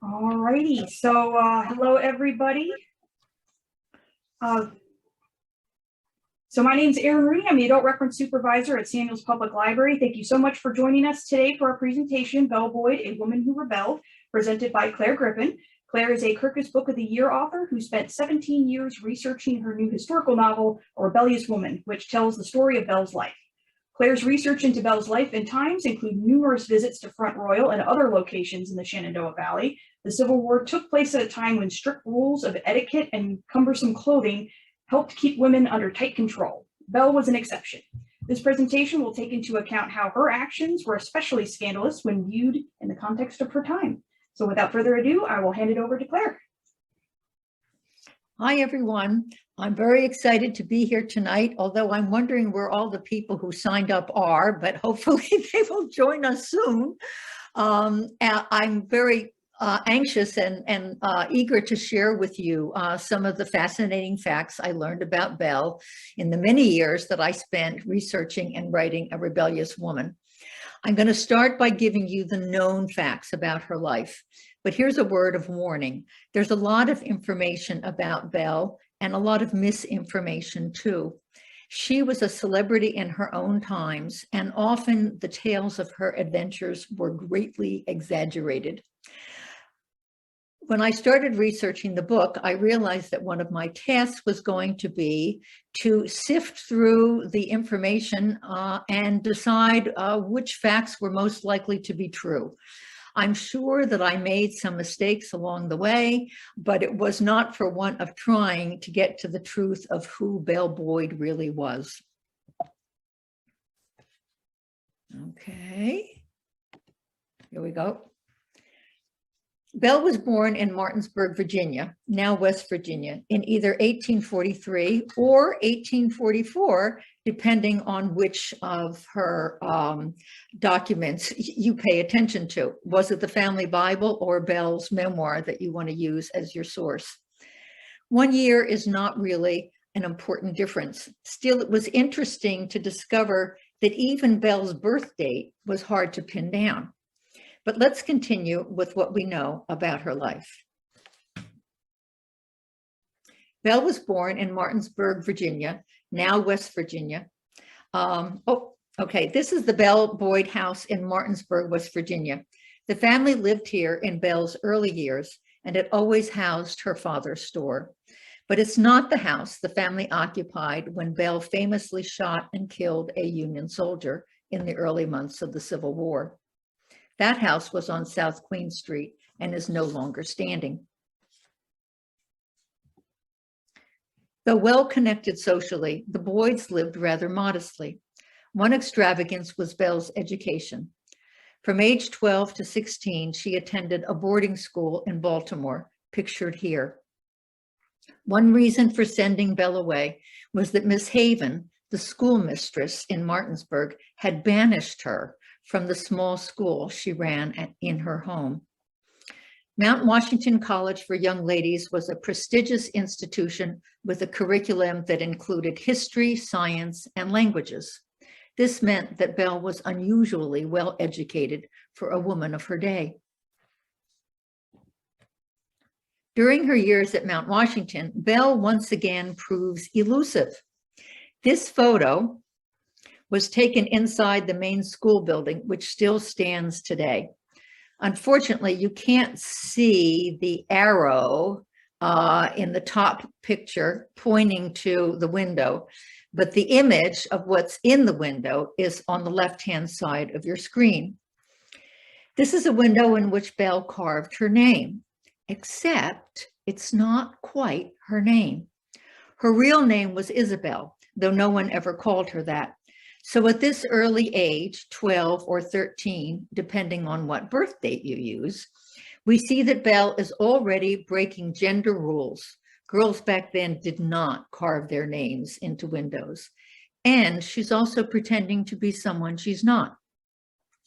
All righty, so hello everybody. So my name is Erin Rooney. I'm the Adult Reference Supervisor at Samuels Public Library. Thank you so much for joining us today for our presentation, Belle Boyd, A Woman Who Rebelled, presented by Claire Griffin. Claire is a Kirkus Book of the Year author who spent 17 years researching her new historical novel, A Rebellious Woman, which tells the story of Belle's life. Claire's research into Belle's life and times include numerous visits to Front Royal and other locations in the Shenandoah Valley. The Civil War took place at a time when strict rules of etiquette and cumbersome clothing helped keep women under tight control. Belle was an exception. This presentation will take into account how her actions were especially scandalous when viewed in the context of her time. So without further ado, I will hand it over to Claire. Hi, everyone. I'm very excited to be here tonight, although I'm wondering where all the people who signed up are, but hopefully they will join us soon. I'm very anxious and eager to share with you some of the fascinating facts I learned about Belle in the many years that I spent researching and writing A Rebellious Woman. I'm going to start by giving you the known facts about her life. But here's a word of warning. There's a lot of information about Belle and a lot of misinformation too. She was a celebrity in her own times, and often the tales of her adventures were greatly exaggerated. When I started researching the book, I realized that one of my tasks was going to be to sift through the information and decide which facts were most likely to be true. I'm sure that I made some mistakes along the way, but it was not for want of trying to get to the truth of who Belle Boyd really was. Okay, here we go. Belle was born in Martinsburg, Virginia, now West Virginia, in either 1843 or 1844, depending on which of her documents you pay attention to. Was it the family Bible or Belle's memoir that you want to use as your source? 1 year is not really an important difference. Still, it was interesting to discover that even Belle's birth date was hard to pin down. But let's continue with what we know about her life. Belle was born in Martinsburg, Virginia, now West Virginia. This is the Belle Boyd house in Martinsburg, West Virginia. The family lived here in Belle's early years, and it always housed her father's store. But it's not the house the family occupied when Belle famously shot and killed a Union soldier in the early months of the Civil War. That house was on South Queen Street and is no longer standing. Though well-connected socially, the Boyds lived rather modestly. One extravagance was Belle's education. From age 12 to 16, she attended a boarding school in Baltimore, pictured here. One reason for sending Belle away was that Miss Haven, the schoolmistress in Martinsburg, had banished her from the small school she ran in her home. Mount Washington College for Young Ladies was a prestigious institution with a curriculum that included history, science, and languages. This meant that Belle was unusually well educated for a woman of her day. During her years at Mount Washington, Belle once again proves elusive. This photo was taken inside the main school building, which still stands today. Unfortunately, you can't see the arrow in the top picture pointing to the window, but the image of what's in the window is on the left-hand side of your screen. This is a window in which Belle carved her name, except it's not quite her name. Her real name was Isabel, though no one ever called her that. So at this early age, 12 or 13, depending on what birth date you use, we see that Belle is already breaking gender rules. Girls back then did not carve their names into windows. And she's also pretending to be someone she's not.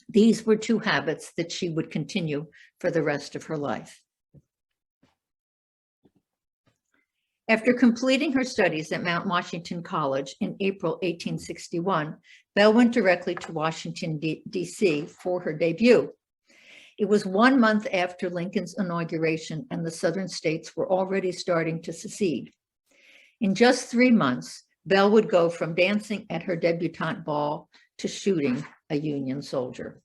These were two habits that she would continue for the rest of her life. After completing her studies at Mount Washington College in April 1861, Belle went directly to Washington, D.C. for her debut. It was 1 month after Lincoln's inauguration, and the Southern states were already starting to secede. In just 3 months, Belle would go from dancing at her debutante ball to shooting a Union soldier.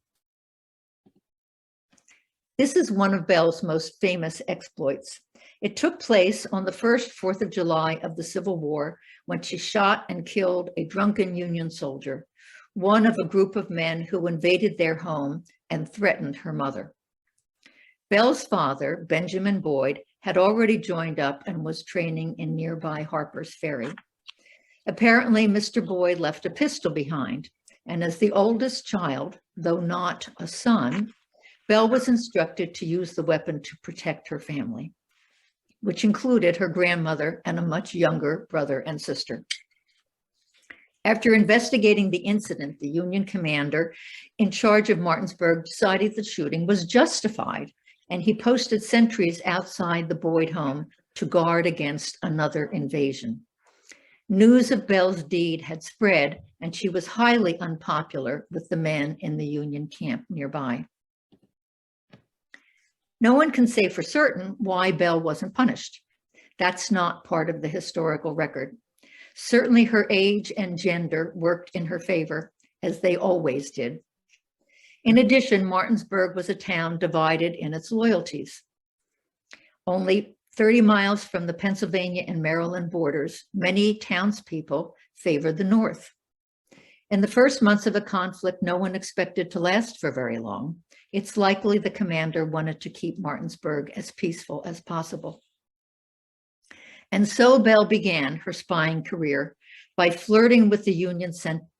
This is one of Belle's most famous exploits. It took place on the first 4th of July of the Civil War, when she shot and killed a drunken Union soldier, one of a group of men who invaded their home and threatened her mother. Belle's father, Benjamin Boyd, had already joined up and was training in nearby Harper's Ferry. Apparently, Mr. Boyd left a pistol behind, and as the oldest child, though not a son, Belle was instructed to use the weapon to protect her family, which included her grandmother and a much younger brother and sister. After investigating the incident, the Union commander in charge of Martinsburg decided the shooting was justified, and he posted sentries outside the Boyd home to guard against another invasion. News of Belle's deed had spread, and she was highly unpopular with the men in the Union camp nearby. No one can say for certain why Belle wasn't punished. That's not part of the historical record. Certainly her age and gender worked in her favor, as they always did. In addition, Martinsburg was a town divided in its loyalties. Only 30 miles from the Pennsylvania and Maryland borders, many townspeople favored the North. In the first months of the conflict, no one expected to last for very long. It's likely the commander wanted to keep Martinsburg as peaceful as possible. And so Belle began her spying career by flirting with the Union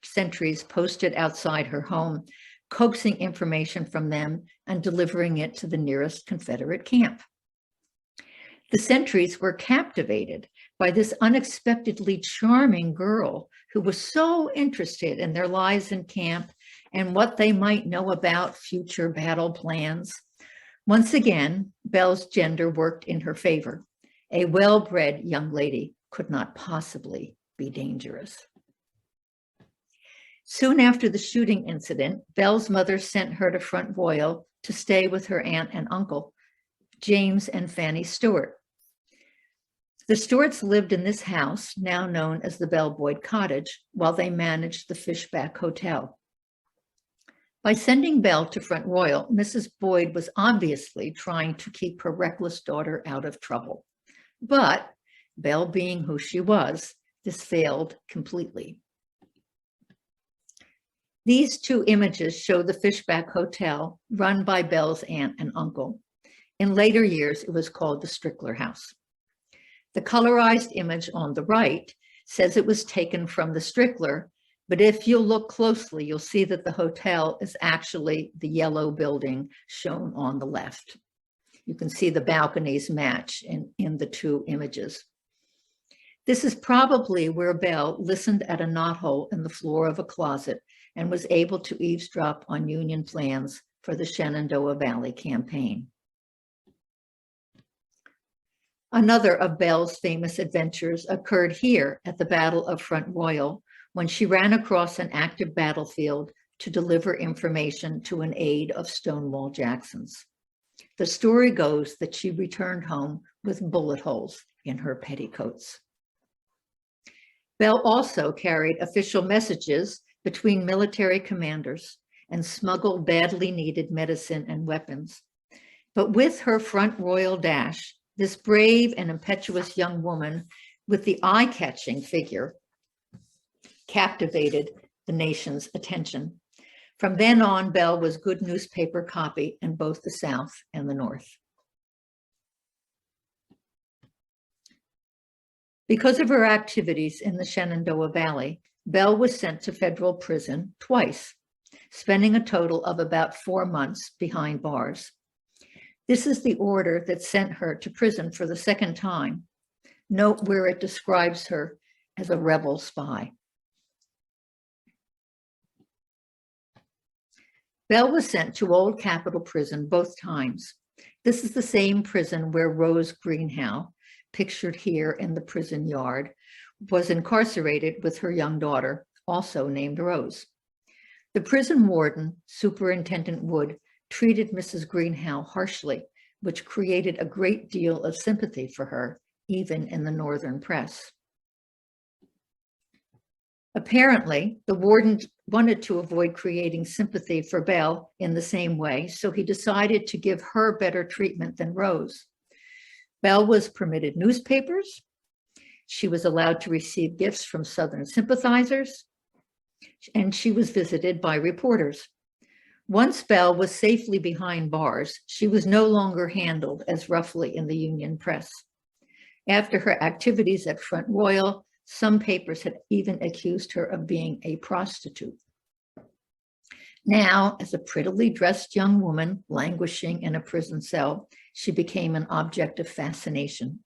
sentries posted outside her home, coaxing information from them and delivering it to the nearest Confederate camp. The sentries were captivated by this unexpectedly charming girl who was so interested in their lives in camp and what they might know about future battle plans. Once again, Belle's gender worked in her favor. A well-bred young lady could not possibly be dangerous. Soon after the shooting incident, Belle's mother sent her to Front Royal to stay with her aunt and uncle, James and Fanny Stewart. The Stewarts lived in this house, now known as the Belle Boyd Cottage, while they managed the Fishback Hotel. By sending Belle to Front Royal, Mrs. Boyd was obviously trying to keep her reckless daughter out of trouble. But Belle being who she was, this failed completely. These two images show the Fishback Hotel run by Belle's aunt and uncle. In later years, it was called the Strickler House. The colorized image on the right says it was taken from the Strickler, but if you'll look closely, you'll see that the hotel is actually the yellow building shown on the left. You can see the balconies match in the two images. This is probably where Belle listened at a knothole in the floor of a closet and was able to eavesdrop on Union plans for the Shenandoah Valley campaign. Another of Belle's famous adventures occurred here at the Battle of Front Royal, when she ran across an active battlefield to deliver information to an aide of Stonewall Jackson's. The story goes that she returned home with bullet holes in her petticoats. Belle also carried official messages between military commanders and smuggled badly needed medicine and weapons. But with her Front Royal dash, this brave and impetuous young woman with the eye-catching figure captivated the nation's attention. From then on, Belle was good newspaper copy in both the South and the North. Because of her activities in the Shenandoah Valley, Belle was sent to federal prison twice, spending a total of about 4 months behind bars. This is the order that sent her to prison for the second time. Note where it describes her as a rebel spy. Belle was sent to Old Capitol Prison both times. This is the same prison where Rose Greenhow, pictured here in the prison yard, was incarcerated with her young daughter, also named Rose. The prison warden, Superintendent Wood, treated Mrs. Greenhow harshly, which created a great deal of sympathy for her, even in the northern press. Apparently, the warden wanted to avoid creating sympathy for Belle in the same way, so he decided to give her better treatment than Rose. Belle was permitted newspapers. She was allowed to receive gifts from Southern sympathizers, and she was visited by reporters. Once Belle was safely behind bars, she was no longer handled as roughly in the Union press. After her activities at Front Royal, some papers had even accused her of being a prostitute. Now, as a prettily dressed young woman languishing in a prison cell, she became an object of fascination.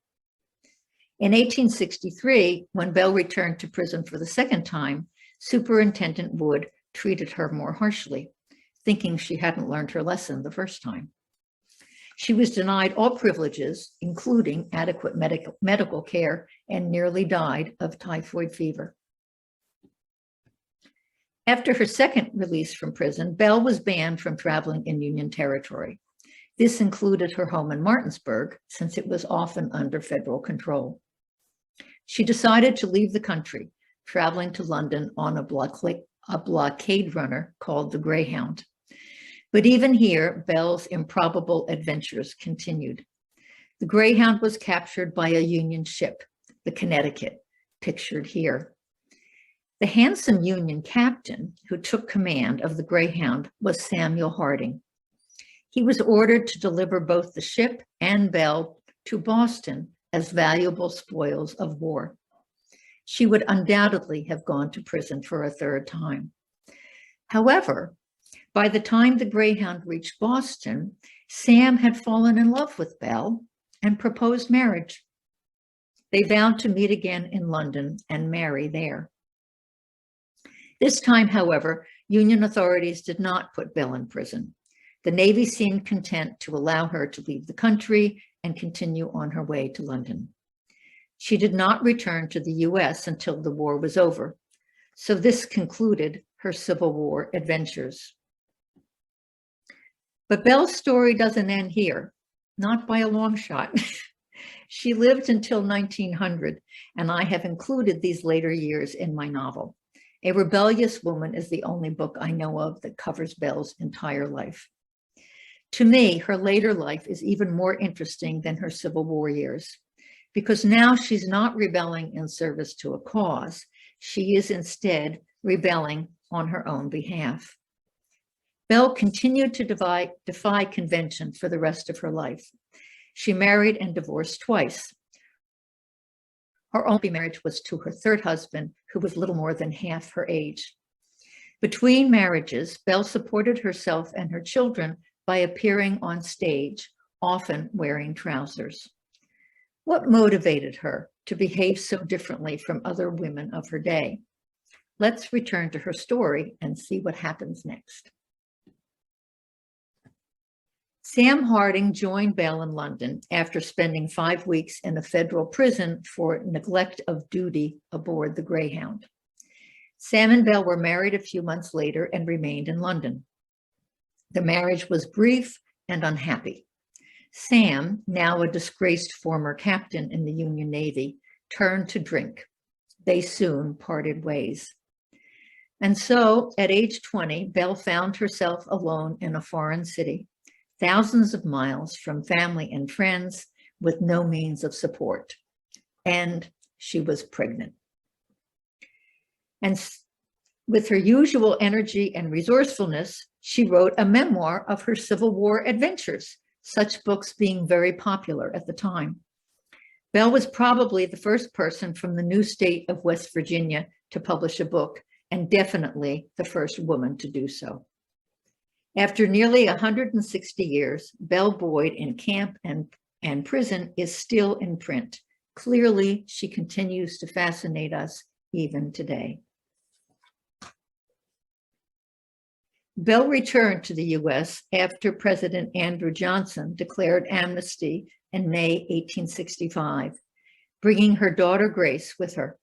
In 1863, when Belle returned to prison for the second time, Superintendent Wood treated her more harshly, thinking she hadn't learned her lesson the first time. She was denied all privileges, including adequate medical care, and nearly died of typhoid fever. After her second release from prison, Belle was banned from traveling in Union territory. This included her home in Martinsburg, since it was often under federal control. She decided to leave the country, traveling to London on a blockade runner called the Greyhound. But even here, Belle's improbable adventures continued. The Greyhound was captured by a Union ship, the Connecticut, pictured here. The handsome Union captain who took command of the Greyhound was Samuel Harding. He was ordered to deliver both the ship and Belle to Boston as valuable spoils of war. She would undoubtedly have gone to prison for a third time. However, by the time the Greyhound reached Boston, Sam had fallen in love with Belle and proposed marriage. They vowed to meet again in London and marry there. This time, however, Union authorities did not put Belle in prison. The Navy seemed content to allow her to leave the country and continue on her way to London. She did not return to the US until the war was over, so this concluded her Civil War adventures. But Belle's story doesn't end here, not by a long shot. She lived until 1900, and I have included these later years in my novel. A Rebellious Woman is the only book I know of that covers Belle's entire life. To me, her later life is even more interesting than her Civil War years, because now she's not rebelling in service to a cause. She is instead rebelling on her own behalf. Belle continued to defy convention for the rest of her life. She married and divorced twice. Her only marriage was to her third husband, who was little more than half her age. Between marriages, Belle supported herself and her children by appearing on stage, often wearing trousers. What motivated her to behave so differently from other women of her day? Let's return to her story and see what happens next. Sam Harding joined Belle in London after spending 5 weeks in a federal prison for neglect of duty aboard the Greyhound. Sam and Belle were married a few months later and remained in London. The marriage was brief and unhappy. Sam, now a disgraced former captain in the Union Navy, turned to drink. They soon parted ways. And so, at age 20, Belle found herself alone in a foreign city, thousands of miles from family and friends, with no means of support. And she was pregnant. And with her usual energy and resourcefulness, she wrote a memoir of her Civil War adventures, such books being very popular at the time. Belle was probably the first person from the new state of West Virginia to publish a book, and definitely the first woman to do so. After nearly 160 years, Belle Boyd in camp and prison is still in print. Clearly, she continues to fascinate us even today. Belle returned to the US after President Andrew Johnson declared amnesty in May 1865, bringing her daughter Grace with her.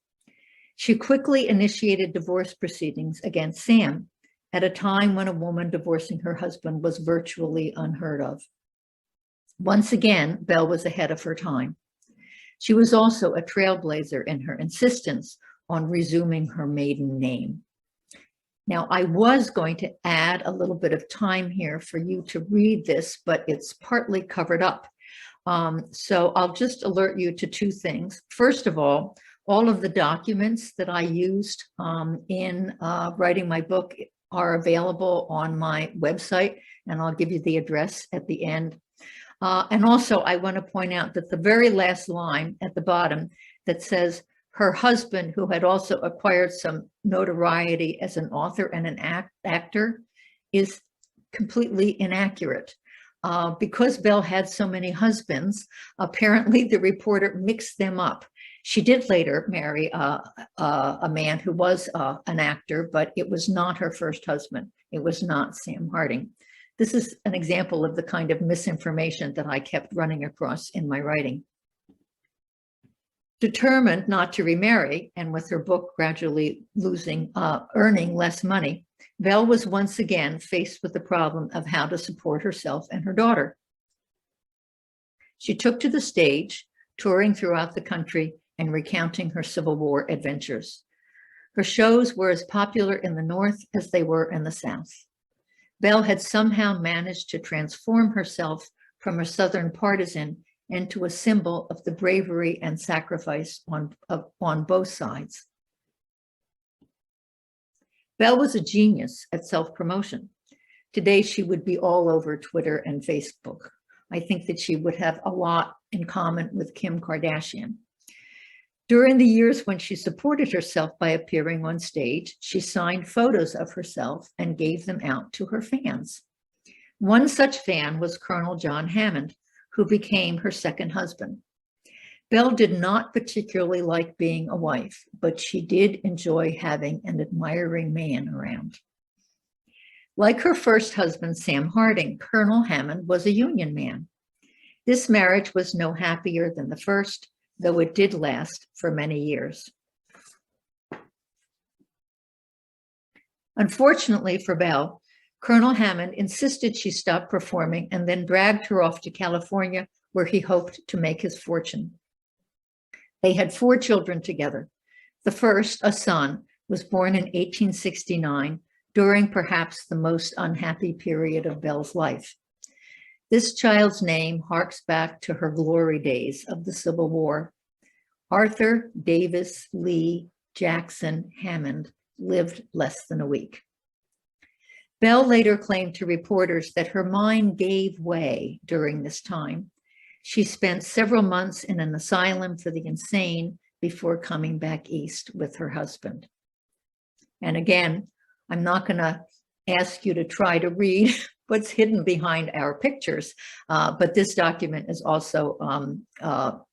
She quickly initiated divorce proceedings against Sam at a time when a woman divorcing her husband was virtually unheard of. Once again, Belle was ahead of her time. She was also a trailblazer in her insistence on resuming her maiden name. Now, I was going to add a little bit of time here for you to read this, but it's partly covered up. So I'll just alert you to two things. First of all of the documents that I used in writing my book are available on my website, and I'll give you the address at the end. And also, I want to point out that the very last line at the bottom that says, her husband, who had also acquired some notoriety as an author and an actor, is completely inaccurate. Because Belle had so many husbands, apparently the reporter mixed them up. She did later marry a man who was an actor, but it was not her first husband. It was not Sam Harding. This is an example of the kind of misinformation that I kept running across in my writing. Determined not to remarry, and with her book gradually earning less money, Belle was once again faced with the problem of how to support herself and her daughter. She took to the stage, touring throughout the country and recounting her Civil War adventures. Her shows were as popular in the North as they were in the South. Belle had somehow managed to transform herself from a Southern partisan into a symbol of the bravery and sacrifice on both sides. Belle was a genius at self-promotion. Today, she would be all over Twitter and Facebook. I think that she would have a lot in common with Kim Kardashian. During the years when she supported herself by appearing on stage, she signed photos of herself and gave them out to her fans. One such fan was Colonel John Hammond, who became her second husband. Belle did not particularly like being a wife, but she did enjoy having an admiring man around. Like her first husband, Sam Harding, Colonel Hammond was a Union man. This marriage was no happier than the first, though it did last for many years. Unfortunately for Belle, Colonel Hammond insisted she stop performing and then dragged her off to California, where he hoped to make his fortune. They had 4 children together. The first, a son, was born in 1869, during perhaps the most unhappy period of Belle's life. This child's name harks back to her glory days of the Civil War. Arthur Davis Lee Jackson Hammond lived less than a week. Belle later claimed to reporters that her mind gave way during this time. She spent several months in an asylum for the insane before coming back east with her husband. And again, I'm not going to ask you to try to read what's hidden behind our pictures, but this document is also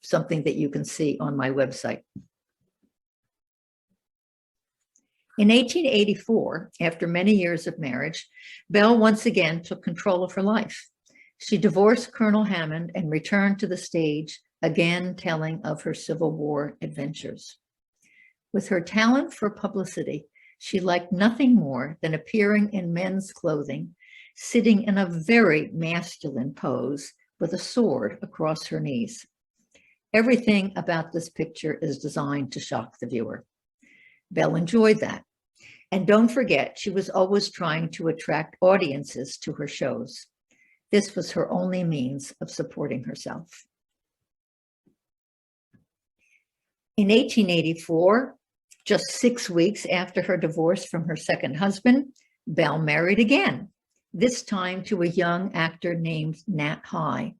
something that you can see on my website. In 1884, after many years of marriage, Belle once again took control of her life. She divorced Colonel Hammond and returned to the stage, again telling of her Civil War adventures. With her talent for publicity, she liked nothing more than appearing in men's clothing, sitting in a very masculine pose with a sword across her knees. Everything about this picture is designed to shock the viewer. Belle enjoyed that. And don't forget, she was always trying to attract audiences to her shows. This was her only means of supporting herself. In 1884, just 6 weeks after her divorce from her second husband, Belle married again, this time to a young actor named Nat High.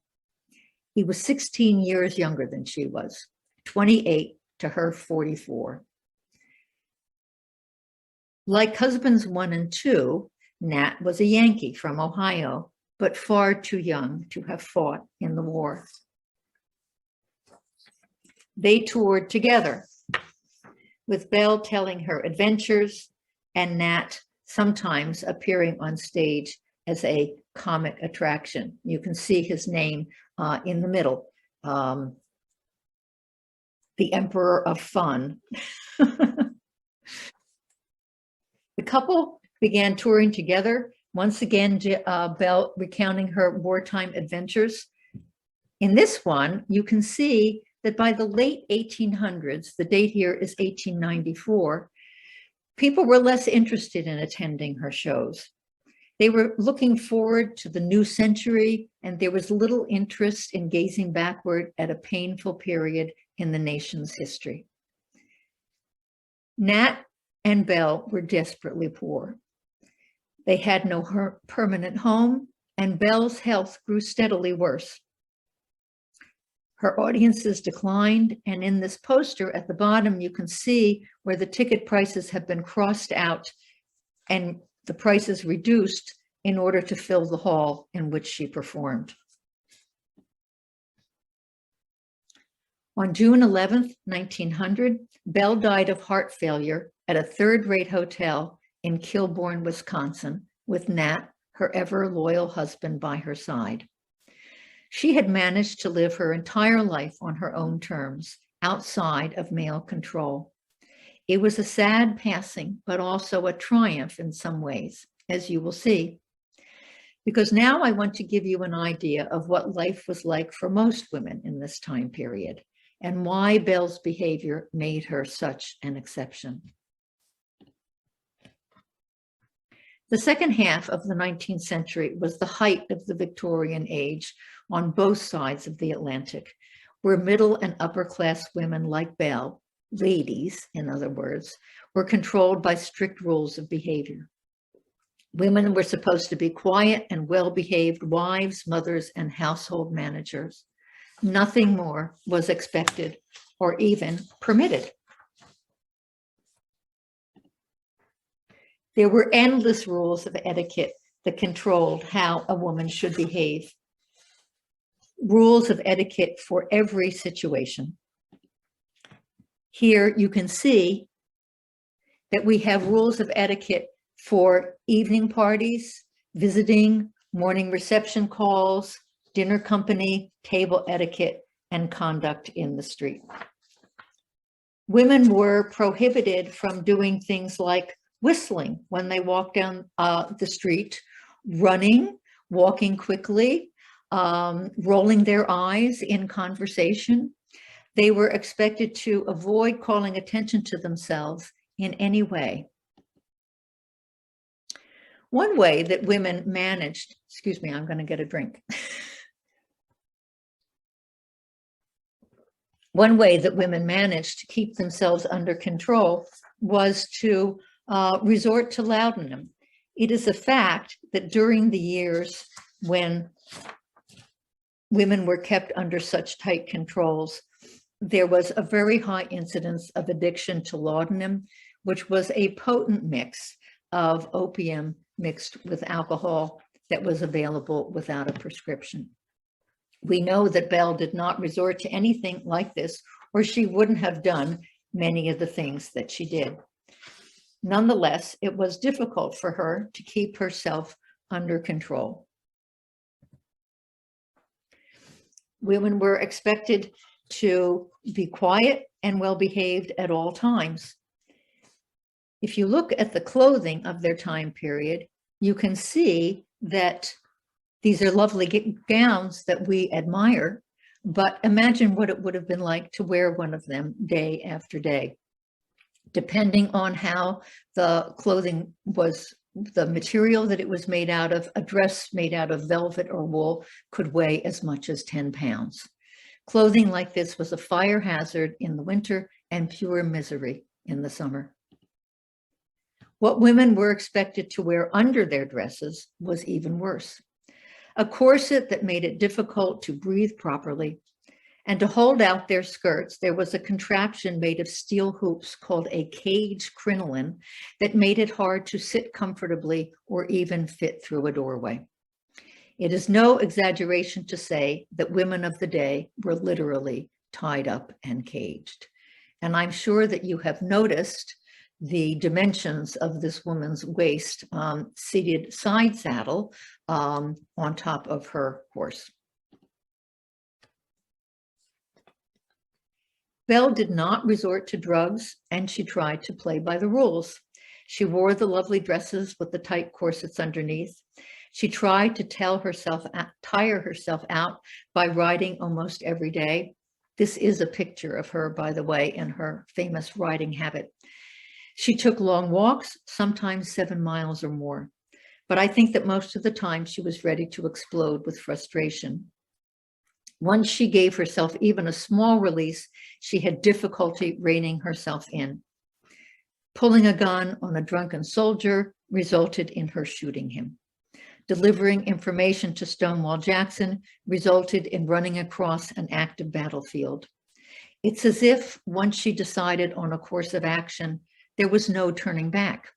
He was 16 years younger than she was, 28 to her 44. Like husbands 1 and 2, Nat was a Yankee from Ohio, but far too young to have fought in the war. They toured together, with Belle telling her adventures and Nat sometimes appearing on stage as a comic attraction. You can see his name in the middle. the Emperor of Fun. The couple began touring together. Once again, Belle recounting her wartime adventures. In this one, you can see that by the late 1800s, the date here is 1894, people were less interested in attending her shows. They were looking forward to the new century, and there was little interest in gazing backward at a painful period in the nation's history. Nat and Belle were desperately poor. They had no permanent home, and Belle's health grew steadily worse. Her audiences declined, and in this poster at the bottom, you can see where the ticket prices have been crossed out and the prices reduced in order to fill the hall in which she performed. On June 11th, 1900, Belle died of heart failure at a third-rate hotel in Kilbourne, Wisconsin, with Nat, her ever-loyal husband, by her side. She had managed to live her entire life on her own terms, outside of male control. It was a sad passing, but also a triumph in some ways, as you will see. Because now I want to give you an idea of what life was like for most women in this time period, and why Belle's behavior made her such an exception. The second half of the 19th century was the height of the Victorian age on both sides of the Atlantic, where middle and upper class women like Belle, ladies, in other words, were controlled by strict rules of behavior. Women were supposed to be quiet and well-behaved wives, mothers, and household managers. Nothing more was expected or even permitted. There were endless rules of etiquette that controlled how a woman should behave. Rules of etiquette for every situation. Here you can see that we have rules of etiquette for evening parties, visiting, morning reception calls, dinner company, table etiquette, and conduct in the street. Women were prohibited from doing things like whistling when they walked down the street, running, walking quickly, rolling their eyes in conversation. They were expected to avoid calling attention to themselves in any way. One way that women managed, excuse me, I'm going to get a drink. One way that women managed to keep themselves under control was to resort to laudanum. It is a fact that during the years when women were kept under such tight controls, there was a very high incidence of addiction to laudanum, which was a potent mix of opium mixed with alcohol that was available without a prescription. We know that Belle did not resort to anything like this, or she wouldn't have done many of the things that she did. Nonetheless, it was difficult for her to keep herself under control. Women were expected to be quiet and well-behaved at all times. If you look at the clothing of their time period, you can see that these are lovely gowns that we admire, but imagine what it would have been like to wear one of them day after day. Depending on how the clothing was, the material that it was made out of, a dress made out of velvet or wool could weigh as much as 10 pounds. Clothing like this was a fire hazard in the winter and pure misery in the summer. What women were expected to wear under their dresses was even worse. A corset that made it difficult to breathe properly, and to hold out their skirts, there was a contraption made of steel hoops called a cage crinoline that made it hard to sit comfortably or even fit through a doorway. It is no exaggeration to say that women of the day were literally tied up and caged. And I'm sure that you have noticed the dimensions of this woman's waist seated side saddle on top of her horse. Belle did not resort to drugs, and she tried to play by the rules. She wore the lovely dresses with the tight corsets underneath. She tried to tire herself out by riding almost every day. This is a picture of her, by the way, in her famous riding habit. She took long walks, sometimes 7 miles or more. But I think that most of the time she was ready to explode with frustration. Once she gave herself even a small release, she had difficulty reining herself in. Pulling a gun on a drunken soldier resulted in her shooting him. Delivering information to Stonewall Jackson resulted in running across an active battlefield. It's as if once she decided on a course of action, there was no turning back.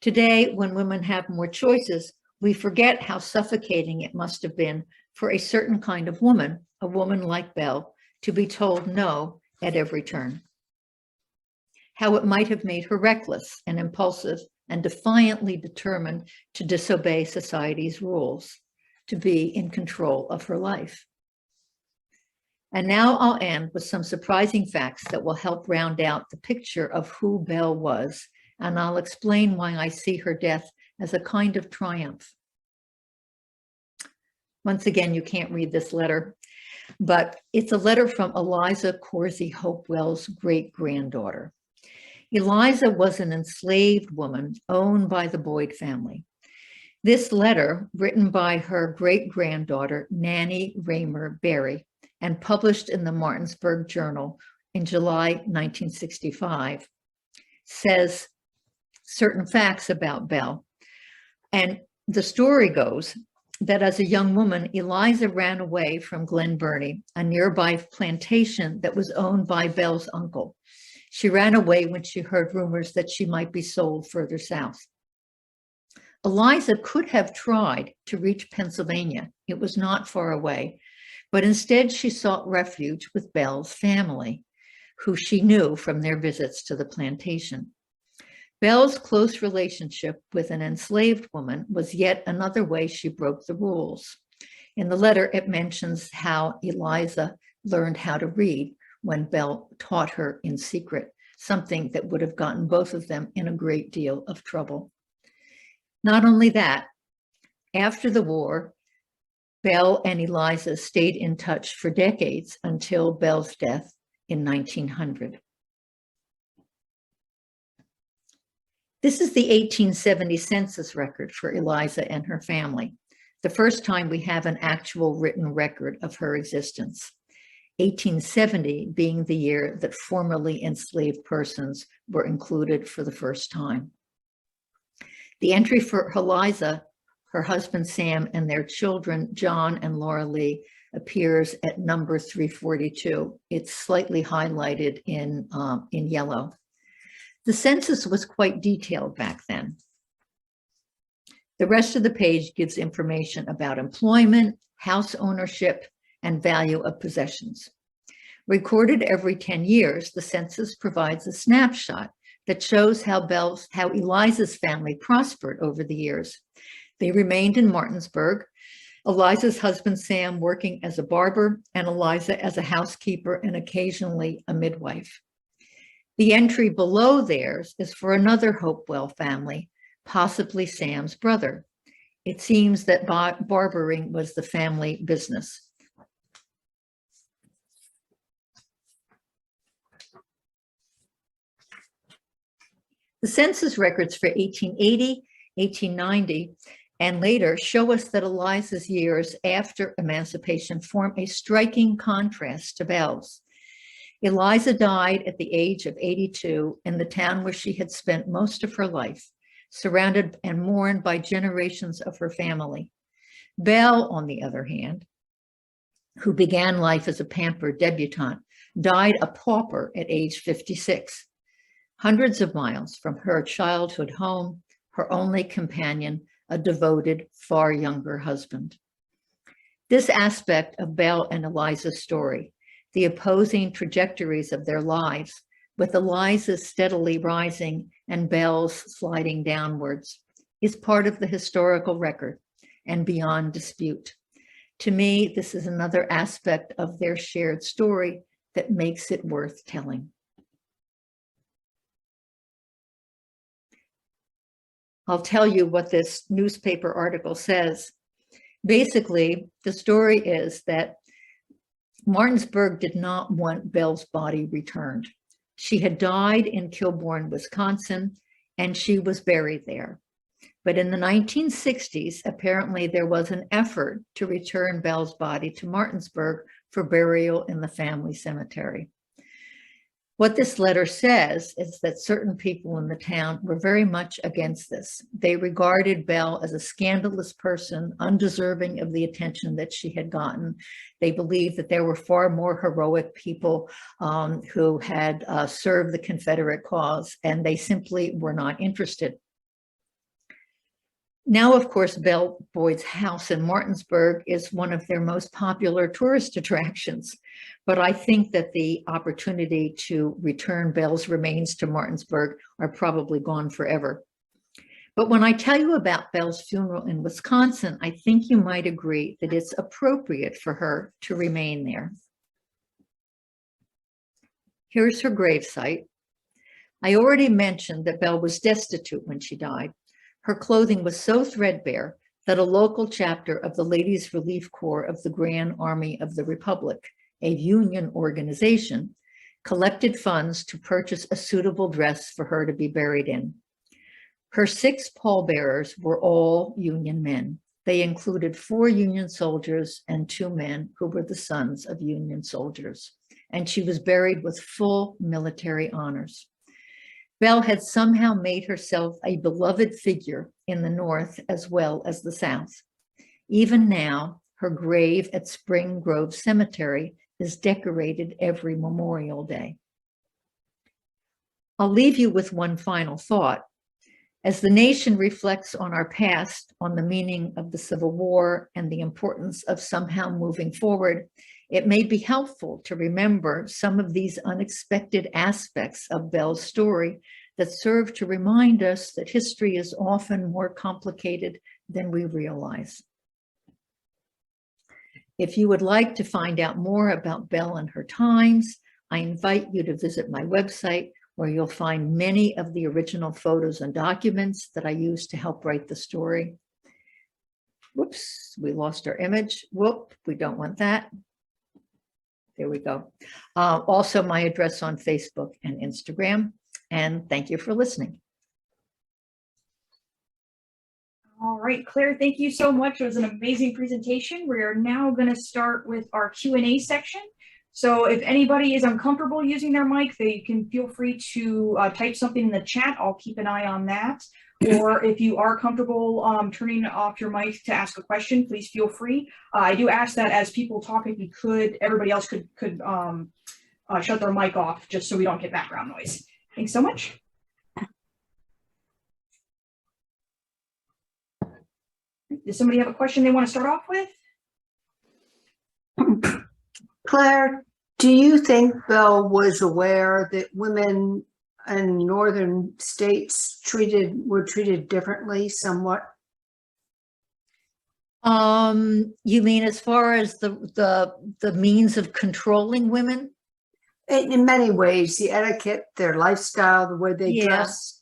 Today, when women have more choices, we forget how suffocating it must have been for a certain kind of woman, a woman like Belle, to be told no at every turn. How it might have made her reckless and impulsive and defiantly determined to disobey society's rules, to be in control of her life. And now I'll end with some surprising facts that will help round out the picture of who Belle was, and I'll explain why I see her death as a kind of triumph. Once again, you can't read this letter, but it's a letter from Eliza Corsie Hopewell's great-granddaughter. Eliza was an enslaved woman owned by the Boyd family. This letter, written by her great-granddaughter, Nanny Raymer Berry, and published in the Martinsburg Journal in July 1965, says certain facts about Belle. And the story goes that as a young woman, Eliza ran away from Glen Burnie, a nearby plantation that was owned by Belle's uncle. She ran away when she heard rumors that she might be sold further south. Eliza could have tried to reach Pennsylvania. It was not far away, but instead she sought refuge with Belle's family, who she knew from their visits to the plantation. Belle's close relationship with an enslaved woman was yet another way she broke the rules. In the letter, it mentions how Eliza learned how to read when Belle taught her in secret, something that would have gotten both of them in a great deal of trouble. Not only that, after the war, Belle and Eliza stayed in touch for decades until Belle's death in 1900. This is the 1870 census record for Eliza and her family, the first time we have an actual written record of her existence. 1870 being the year that formerly enslaved persons were included for the first time. The entry for Eliza, her husband Sam, and their children John and Laura Lee appears at number 342. It's slightly highlighted in yellow. The census was quite detailed back then. The rest of the page gives information about employment, house ownership, and value of possessions. Recorded every 10 years, the census provides a snapshot that shows how Eliza's family prospered over the years. They remained in Martinsburg, Eliza's husband Sam working as a barber, and Eliza as a housekeeper and occasionally a midwife. The entry below theirs is for another Hopewell family, possibly Sam's brother. It seems that barbering was the family business. The census records for 1880, 1890, and later show us that Eliza's years after emancipation form a striking contrast to Belle's. Eliza died at the age of 82 in the town where she had spent most of her life, surrounded and mourned by generations of her family. Belle, on the other hand, who began life as a pampered debutante, died a pauper at age 56, hundreds of miles from her childhood home, her only companion, a devoted, far younger husband. This aspect of Belle and Eliza's story, the opposing trajectories of their lives, with Eliza's steadily rising and Belle's sliding downwards, is part of the historical record and beyond dispute. To me, this is another aspect of their shared story that makes it worth telling. I'll tell you what this newspaper article says. Basically, the story is that Martinsburg did not want Belle's body returned. She had died in Kilbourne, Wisconsin, and she was buried there. But in the 1960s, apparently there was an effort to return Belle's body to Martinsburg for burial in the family cemetery. What this letter says is that certain people in the town were very much against this. They regarded Belle as a scandalous person, undeserving of the attention that she had gotten. They believed that there were far more heroic people who had served the Confederate cause, and they simply were not interested. Now, of course, Belle Boyd's house in Martinsburg is one of their most popular tourist attractions. But I think that the opportunity to return Belle's remains to Martinsburg are probably gone forever. But when I tell you about Belle's funeral in Wisconsin, I think you might agree that it's appropriate for her to remain there. Here's her gravesite. I already mentioned that Belle was destitute when she died. Her clothing was so threadbare that a local chapter of the Ladies Relief Corps of the Grand Army of the Republic, a union organization, collected funds to purchase a suitable dress for her to be buried in. Her 6 pallbearers were all Union men. They included 4 Union soldiers and 2 men who were the sons of Union soldiers, and she was buried with full military honors. Belle had somehow made herself a beloved figure in the North as well as the South. Even now, her grave at Spring Grove Cemetery is decorated every Memorial Day. I'll leave you with one final thought. As the nation reflects on our past, on the meaning of the Civil War and the importance of somehow moving forward, it may be helpful to remember some of these unexpected aspects of Belle's story that serve to remind us that history is often more complicated than we realize. If you would like to find out more about Belle and her times, I invite you to visit my website, where you'll find many of the original photos and documents that I used to help write the story. Whoops, we lost our image. Whoop, we don't want that. There we go. Also, my address on Facebook and Instagram. And thank you for listening. All right, Claire, thank you so much. It was an amazing presentation. We are now going to start with our Q&A section. So if anybody is uncomfortable using their mic, they can feel free to type something in the chat. I'll keep an eye on that. Or if you are comfortable turning off your mic to ask a question, please feel free. I do ask that as people talk, if you could, everybody else could shut their mic off just so we don't get background noise. Thanks so much. Does somebody have a question they want to start off with? Claire, do you think Belle was aware that women in northern states were treated differently somewhat? You mean as far as the means of controlling women? In many ways, the etiquette, their lifestyle, the way they dress.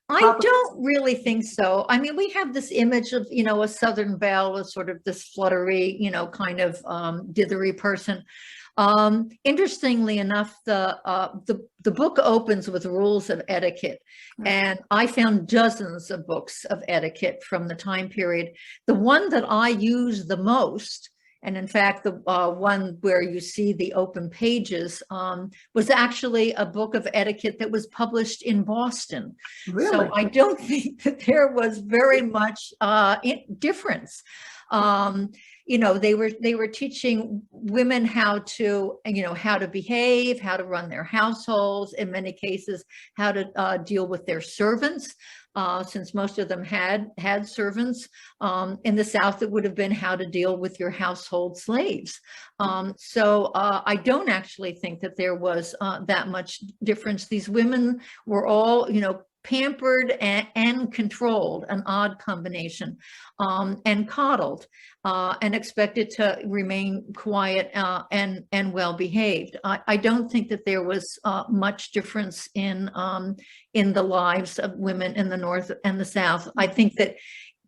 I don't really think so. I mean, we have this image of, a Southern belle as sort of this fluttery, kind of dithery person. Interestingly enough, the book opens with rules of etiquette, and I found dozens of books of etiquette from the time period. The one that I use the most, and in fact, the one where you see the open pages was actually a book of etiquette that was published in Boston. Really? So I don't think that there was very much difference. They were teaching women how to, how to behave, how to run their households, in many cases, how to deal with their servants. Since most of them had servants. In the South, it would have been how to deal with your household slaves. So I don't actually think that there was that much difference. These women were all, pampered and controlled, an odd combination, and coddled, and expected to remain quiet and well behaved. I don't think that there was much difference in the lives of women in the North and the South. I think that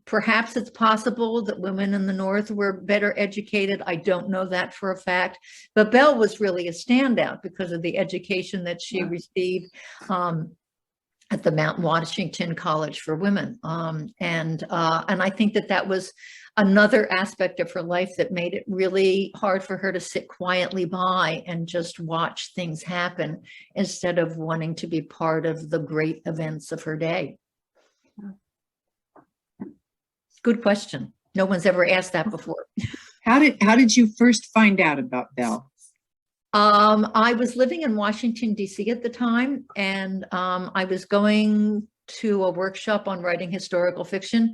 perhaps it's possible that women in the North were better educated. I don't know that for a fact, but Belle was really a standout because of the education that she received at the Mount Washington College for Women. And I think that that was another aspect of her life that made it really hard for her to sit quietly by and just watch things happen instead of wanting to be part of the great events of her day. Good question. No one's ever asked that before. How did you first find out about Belle? I was living in Washington, D.C. at the time, and I was going to a workshop on writing historical fiction.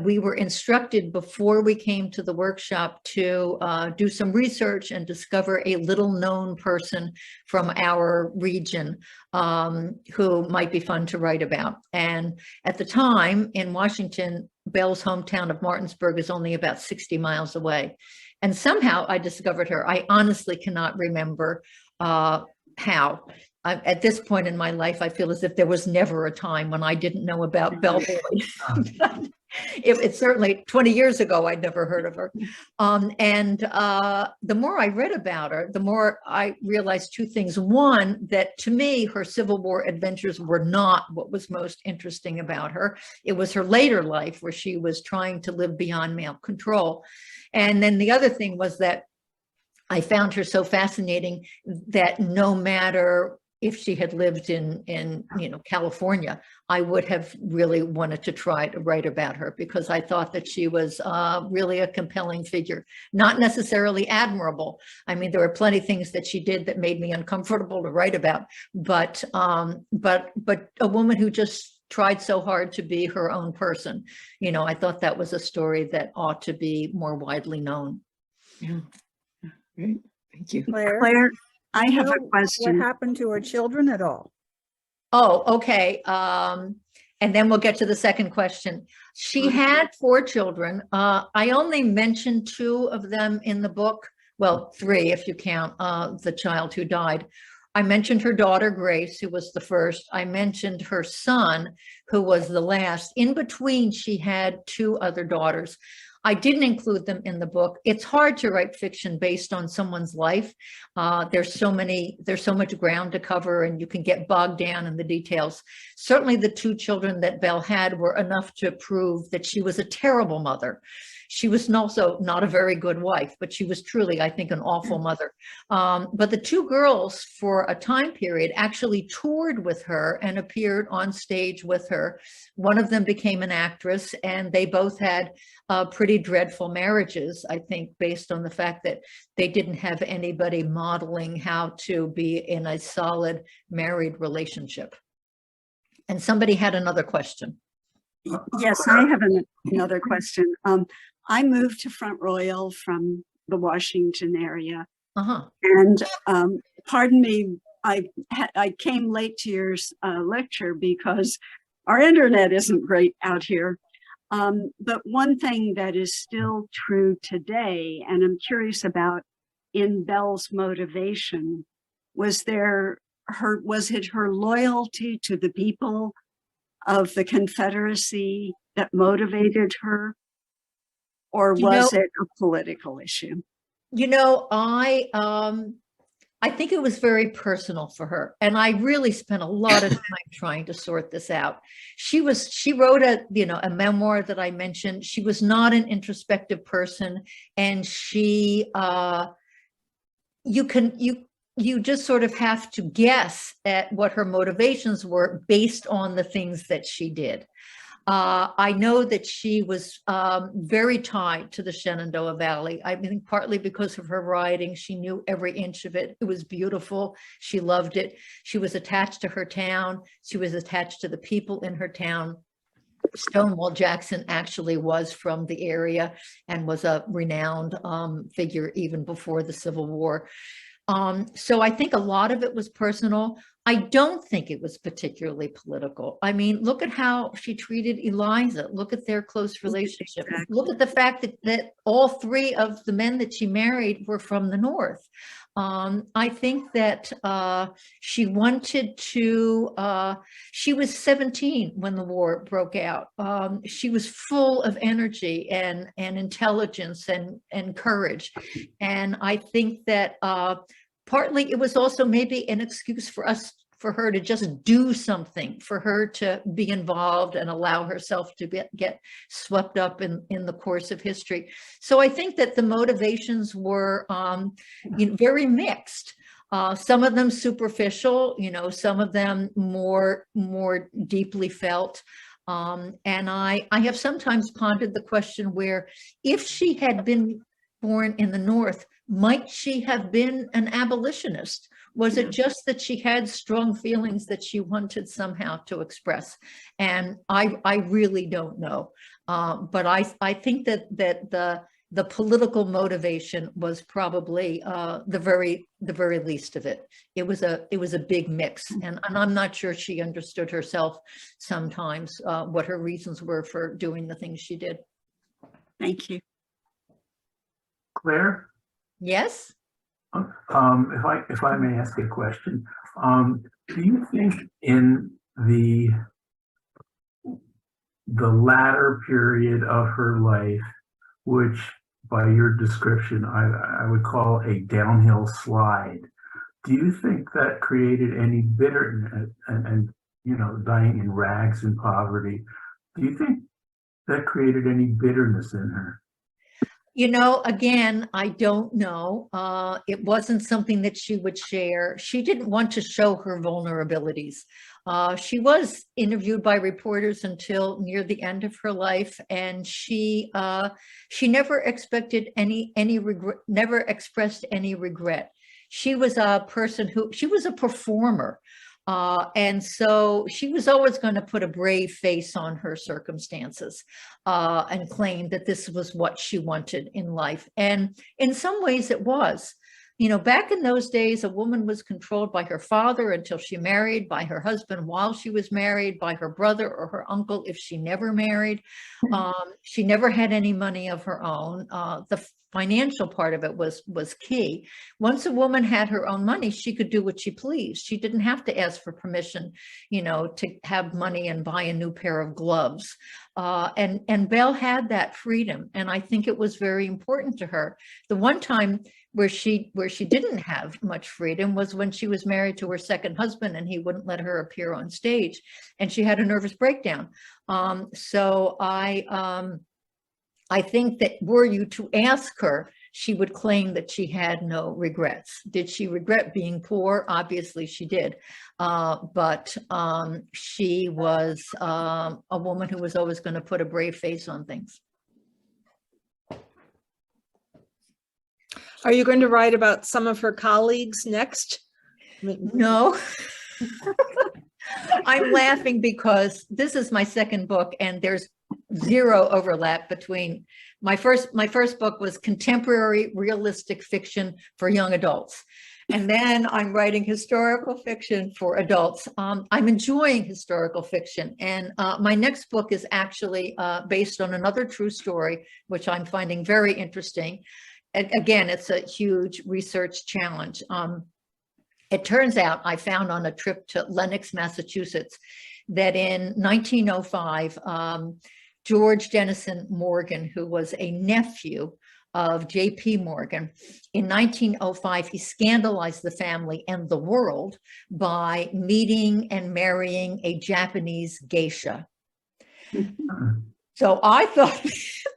We were instructed before we came to the workshop to do some research and discover a little known person from our region who might be fun to write about. And at the time in Washington, Belle's hometown of Martinsburg is only about 60 miles away. And somehow I discovered her. I honestly cannot remember how. At this point in my life, I feel as if there was never a time when I didn't know about Belle Boyd. It's certainly 20 years ago, I'd never heard of her. The more I read about her, the more I realized two things. One, that to me, her Civil War adventures were not what was most interesting about her. It was her later life where she was trying to live beyond male control. And then the other thing was that I found her so fascinating that no matter if she had lived in California, I would have really wanted to try to write about her because I thought that she was really a compelling figure, not necessarily admirable. I mean, there were plenty of things that she did that made me uncomfortable to write about, but a woman who just tried so hard to be her own person. I thought that was a story that ought to be more widely known. Yeah, great. Thank you. Claire, I have a question. What happened to her children at all? Oh, okay. And then we'll get to the second question. She had 4 children. I only mentioned 2 of them in the book. Well, 3 if you count the child who died. I mentioned her daughter, Grace, who was the first. I mentioned her son, who was the last. In between, she had 2 other daughters. I didn't include them in the book. It's hard to write fiction based on someone's life. There's so much ground to cover, and you can get bogged down in the details. Certainly the 2 children that Belle had were enough to prove that she was a terrible mother. She was also not a very good wife, but she was truly, I think, an awful mother. But the 2 girls, for a time period, actually toured with her and appeared on stage with her. One of them became an actress, and they both had pretty dreadful marriages, I think, based on the fact that they didn't have anybody modeling how to be in a solid married relationship. And somebody had another question. Yes, I have another question. I moved to Front Royal from the Washington area. And pardon me, I came late to your lecture because our internet isn't great out here. But one thing that is still true today, and I'm curious about in Belle's motivation, was it her loyalty to the people of the Confederacy that motivated her? Or was it a political issue? I think it was very personal for her. And I really spent a lot of time trying to sort this out. She wrote a memoir that I mentioned. She was not an introspective person. And you just sort of have to guess at what her motivations were based on the things that she did. I know that she was very tied to the Shenandoah Valley. I think partly because of her writing, she knew every inch of it. It was beautiful. She loved it. She was attached to her town. She was attached to the people in her town. Stonewall Jackson actually was from the area and was a renowned figure even before the Civil War. So I think a lot of it was personal. I don't think it was particularly political. I mean, look at how she treated Eliza. Look at their close relationship. Exactly. Look at the fact that all three of the men that she married were from the North. I think that she wanted to, she was 17 when the war broke out. She was full of energy and intelligence and courage. And I think that partly it was also maybe an excuse for her to just do something, for her to be involved and allow herself to get swept up in the course of history. So I think that the motivations were very mixed. Some of them superficial, some of them more deeply felt. And I have sometimes pondered the question where if she had been born in the North, might she have been an abolitionist? Was it just that she had strong feelings that she wanted somehow to express? And I really don't know. But I think that the political motivation was probably the very least of it. It was a big mix, and I'm not sure she understood herself sometimes what her reasons were for doing the things she did. Thank you. Claire, Yes. if I may ask a question, do you think in the latter period of her life, which by your description I would call a downhill slide, do you think that created any bitterness and dying in rags and poverty? Do you think that created any bitterness in her? Again, I don't know. It wasn't something that she would share. She didn't want to show her vulnerabilities. She was interviewed by reporters until near the end of her life, and she never expected any regret, never expressed any regret. She was a person she was a performer. And so she was always going to put a brave face on her circumstances and claim that this was what she wanted in life. And in some ways it was. Back in those days, a woman was controlled by her father until she married, by her husband while she was married, by her brother or her uncle if she never married. She never had any money of her own. The financial part of it was key. Once a woman had her own money, she could do what she pleased. She didn't have to ask for permission, to have money and buy a new pair of gloves. And Belle had that freedom, and I think it was very important to her. The one time where she didn't have much freedom was when she was married to her second husband, and he wouldn't let her appear on stage, and she had a nervous breakdown. So I think that were you to ask her, she would claim that she had no regrets. Did she regret being poor? Obviously she did. But she was a woman who was always going to put a brave face on things. Are you going to write about some of her colleagues next? No. I'm laughing because this is my second book, and there's zero overlap between my first book was contemporary realistic fiction for young adults. And then I'm writing historical fiction for adults. I'm enjoying historical fiction. And my next book is actually based on another true story, which I'm finding very interesting. And again, it's a huge research challenge. It turns out, I found on a trip to Lenox, Massachusetts, that in 1905, George Dennison Morgan, who was a nephew of J.P. Morgan, in 1905, he scandalized the family and the world by meeting and marrying a Japanese geisha. So I thought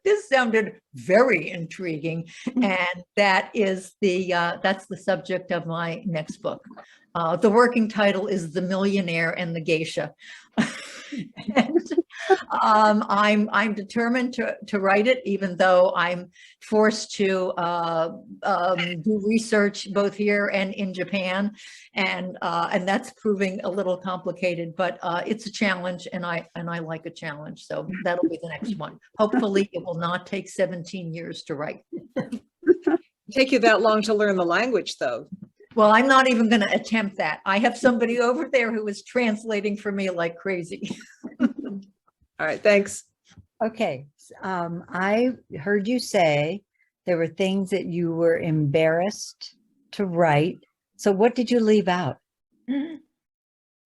this sounded very intriguing, and that is that's the subject of my next book. The working title is The Millionaire and the Geisha. And I'm determined to write it, even though I'm forced to do research both here and in Japan, and that's proving a little complicated. But it's a challenge, and I like a challenge, so that'll be the next one. Hopefully, it will not take 17 years to write. Take you that long to learn the language, though. Well, I'm not even going to attempt that. I have somebody over there who is translating for me like crazy. All right, thanks. Okay, I heard you say there were things that you were embarrassed to write. So what did you leave out?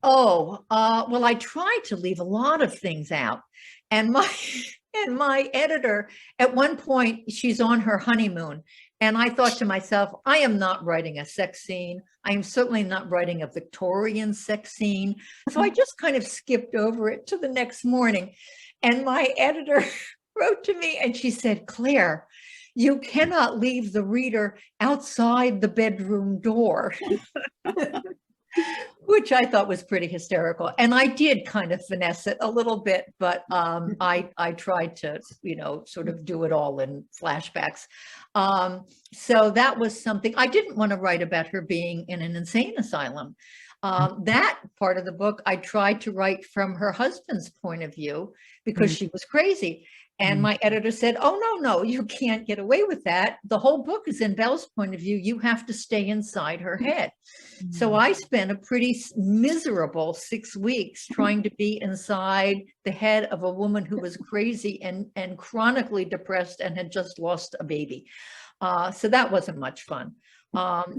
Oh, well, I tried to leave a lot of things out. And my editor, at one point, she's on her honeymoon. And I thought to myself, I am not writing a sex scene. I am certainly not writing a Victorian sex scene. So I just kind of skipped over it to the next morning. And my editor wrote to me and she said, Claire, you cannot leave the reader outside the bedroom door. Which I thought was pretty hysterical. And I did kind of finesse it a little bit, but I tried to, sort of do it all in flashbacks. So that was something. I didn't want to write about her being in an insane asylum. That part of the book, I tried to write from her husband's point of view because she was crazy. And my editor said, oh, no, you can't get away with that. The whole book is in Belle's point of view. You have to stay inside her head. So I spent a pretty miserable 6 weeks trying to be inside the head of a woman who was crazy and chronically depressed and had just lost a baby. So that wasn't much fun.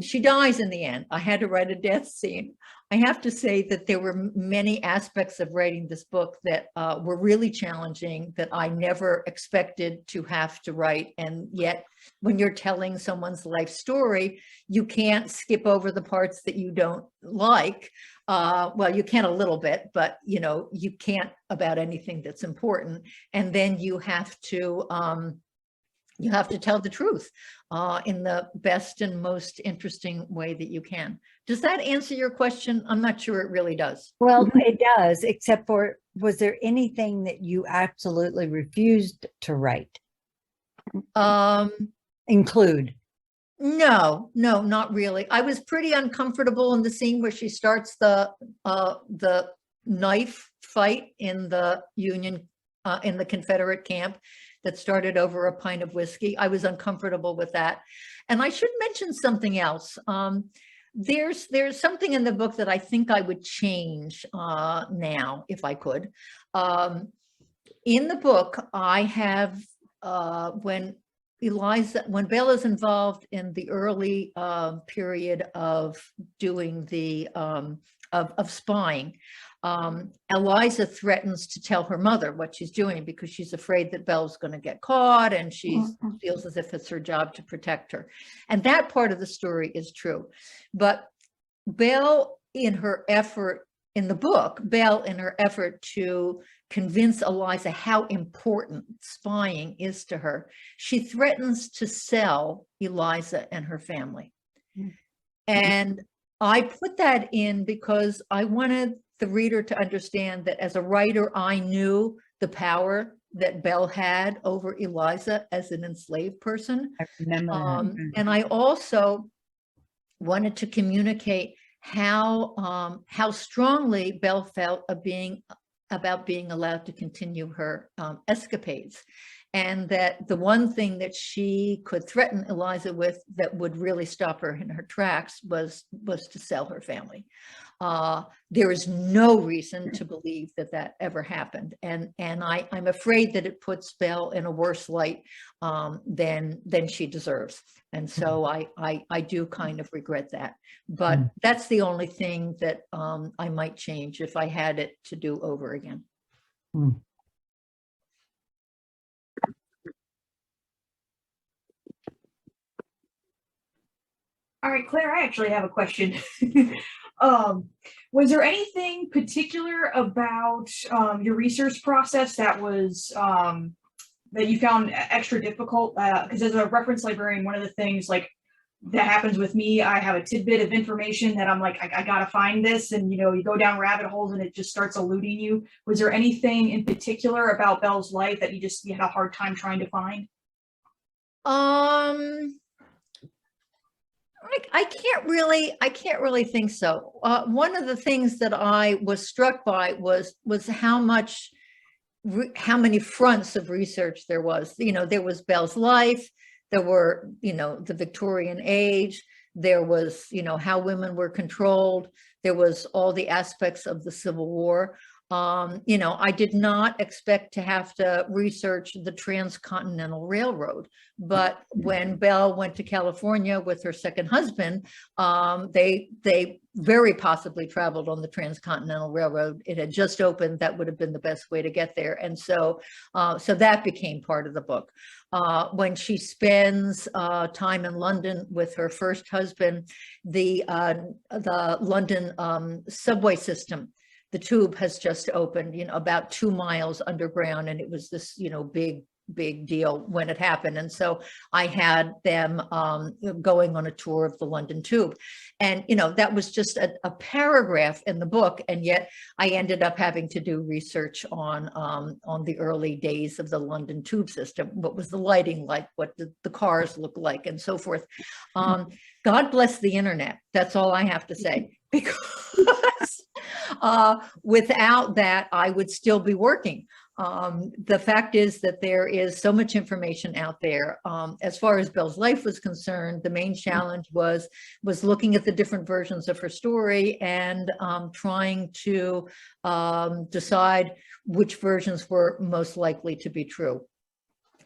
She dies in the end. I had to write a death scene. I have to say that there were many aspects of writing this book that were really challenging that I never expected to have to write. And yet, when you're telling someone's life story, you can't skip over the parts that you don't like. Well, you can a little bit, but you can't about anything that's important. And then you have to tell the truth in the best and most interesting way that you can. Does that answer your question? I'm not sure it really does. Well, it does, except for, was there anything that you absolutely refused to write? Include? No, not really. I was pretty uncomfortable in the scene where she starts the knife fight in the Union, in the Confederate camp that started over a pint of whiskey. I was uncomfortable with that. And I should mention something else. There's something in the book that I think I would change now, if I could. In the book, I have, when Belle is involved in the early period of doing the, of spying, Eliza threatens to tell her mother what she's doing because she's afraid that Belle's going to get caught, and she feels as if it's her job to protect her. And that part of the story is true. But Belle, in her effort to convince Eliza how important spying is to her, she threatens to sell Eliza and her family. And I put that in because I wanted the reader to understand that as a writer, I knew the power that Belle had over Eliza as an enslaved person. I remember that. And I also wanted to communicate how strongly Belle felt about being allowed to continue her escapades. And that the one thing that she could threaten Eliza with that would really stop her in her tracks was to sell her family. There is no reason to believe that ever happened. And I'm afraid that it puts Belle in a worse light than she deserves. And so I do kind of regret that. But that's the only thing that I might change if I had it to do over again. All right, Claire, I actually have a question. Was there anything particular about your research process that was that you found extra difficult? Because as a reference librarian, one of the things like that happens with me, I have a tidbit of information that I'm like, I gotta find this, and you go down rabbit holes and it just starts eluding you. Was there anything in particular about Belle's life that you had a hard time trying to find? I can't really think so. One of the things that I was struck by was how many fronts of research there was. There was Belle's life, there were, the Victorian age, There was, how women were controlled. There was all the aspects of the Civil War. I did not expect to have to research the Transcontinental Railroad, but when Belle went to California with her second husband, they very possibly traveled on the Transcontinental Railroad. It had just opened. That would have been the best way to get there. And so that became part of the book. When she spends time in London with her first husband, the London subway system, the tube has just opened, about 2 miles underground. And it was this, big deal when it happened. And so I had them going on a tour of the London Tube. And, that was just a paragraph in the book. And yet I ended up having to do research on the early days of the London Tube system. What was the lighting like? What did the cars look like? And so forth. God bless the internet. That's all I have to say. Because without that, I would still be working. The fact is that there is so much information out there. As far as Belle's life was concerned, the main challenge was looking at the different versions of her story and trying to decide which versions were most likely to be true.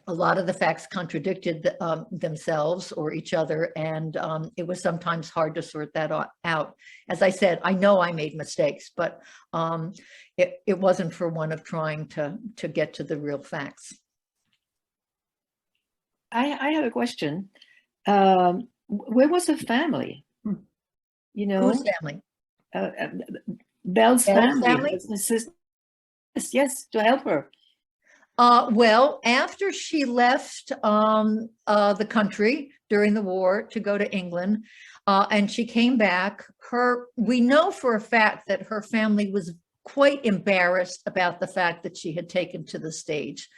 A lot of the facts contradicted themselves or each other, and it was sometimes hard to sort that out. As I said, I know I made mistakes, but it wasn't for one of trying to get to the real facts. I have a question. Where was her family? Whose family? Belle's family. Family? Yes, to help her. Well, after she left the country during the war to go to England, and she came back, we know for a fact that her family was quite embarrassed about the fact that she had taken to the stage.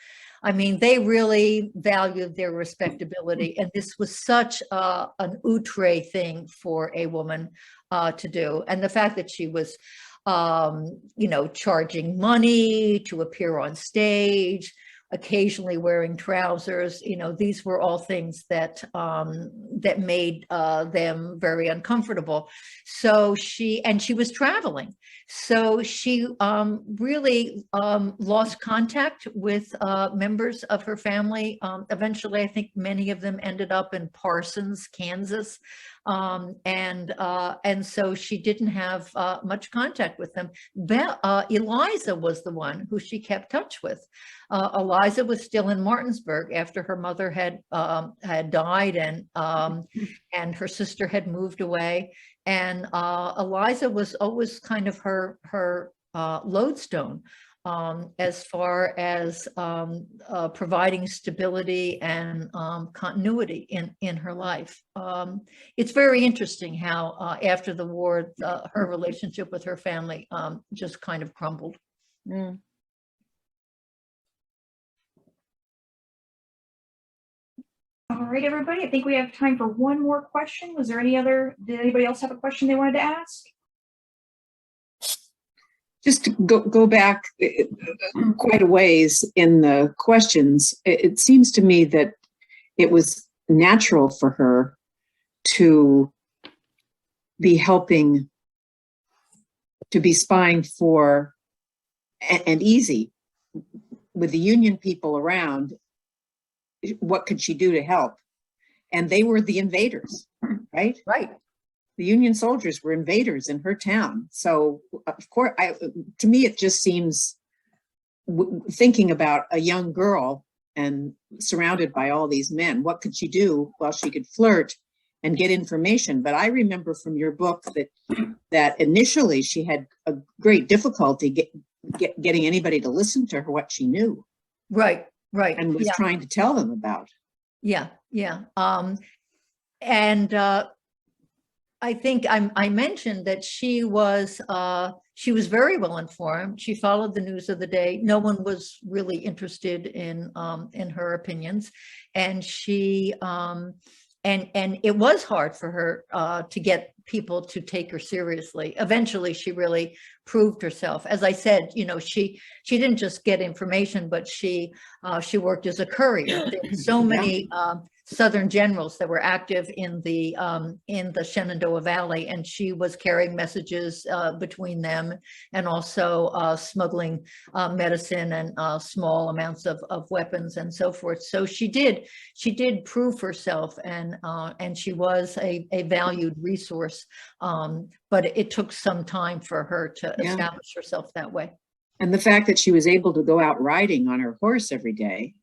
I mean, they really valued their respectability, and this was such an outre thing for a woman to do. And the fact that she was charging money to appear on stage, occasionally wearing trousers, these were all things that made them very uncomfortable. So she was traveling. So she really lost contact with members of her family. Eventually, I think many of them ended up in Parsons, Kansas. And so she didn't have much contact with them. Eliza was the one who she kept touch with. Eliza was still in Martinsburg after her mother had died, and her sister had moved away. And Eliza was always kind of her lodestone as far as providing stability and continuity in her life. It's very interesting how after the war, her relationship with her family just kind of crumbled. Mm. All right, everybody. I think we have time for one more question. Was there did anybody else have a question they wanted to ask? Just to go back quite a ways in the questions, it seems to me that it was natural for her to be helping, to be spying for, and easy with the Union people around. What could she do to help? And they were the invaders, right? Right. The Union soldiers were invaders in her town. So, of course, to me, it just seems, thinking about a young girl and surrounded by all these men, what could she do? Well, she could flirt and get information. But I remember from your book that initially she had a great difficulty getting anybody to listen to her, what she knew. Right. And was trying to tell them about. Yeah. And I think I mentioned that she was very well informed. She followed the news of the day. No one was really interested in her opinions, and she and it was hard for her to get people to take her seriously. Eventually, she really proved herself. As I said, you know, she didn't just get information, but she worked as a courier. There were so many Southern generals that were active in the Shenandoah Valley, and she was carrying messages between them, and also smuggling medicine and small amounts of weapons and so forth. So she did prove herself, and she was a valued resource. But it took some time for her to establish herself that way. And the fact that she was able to go out riding on her horse every day,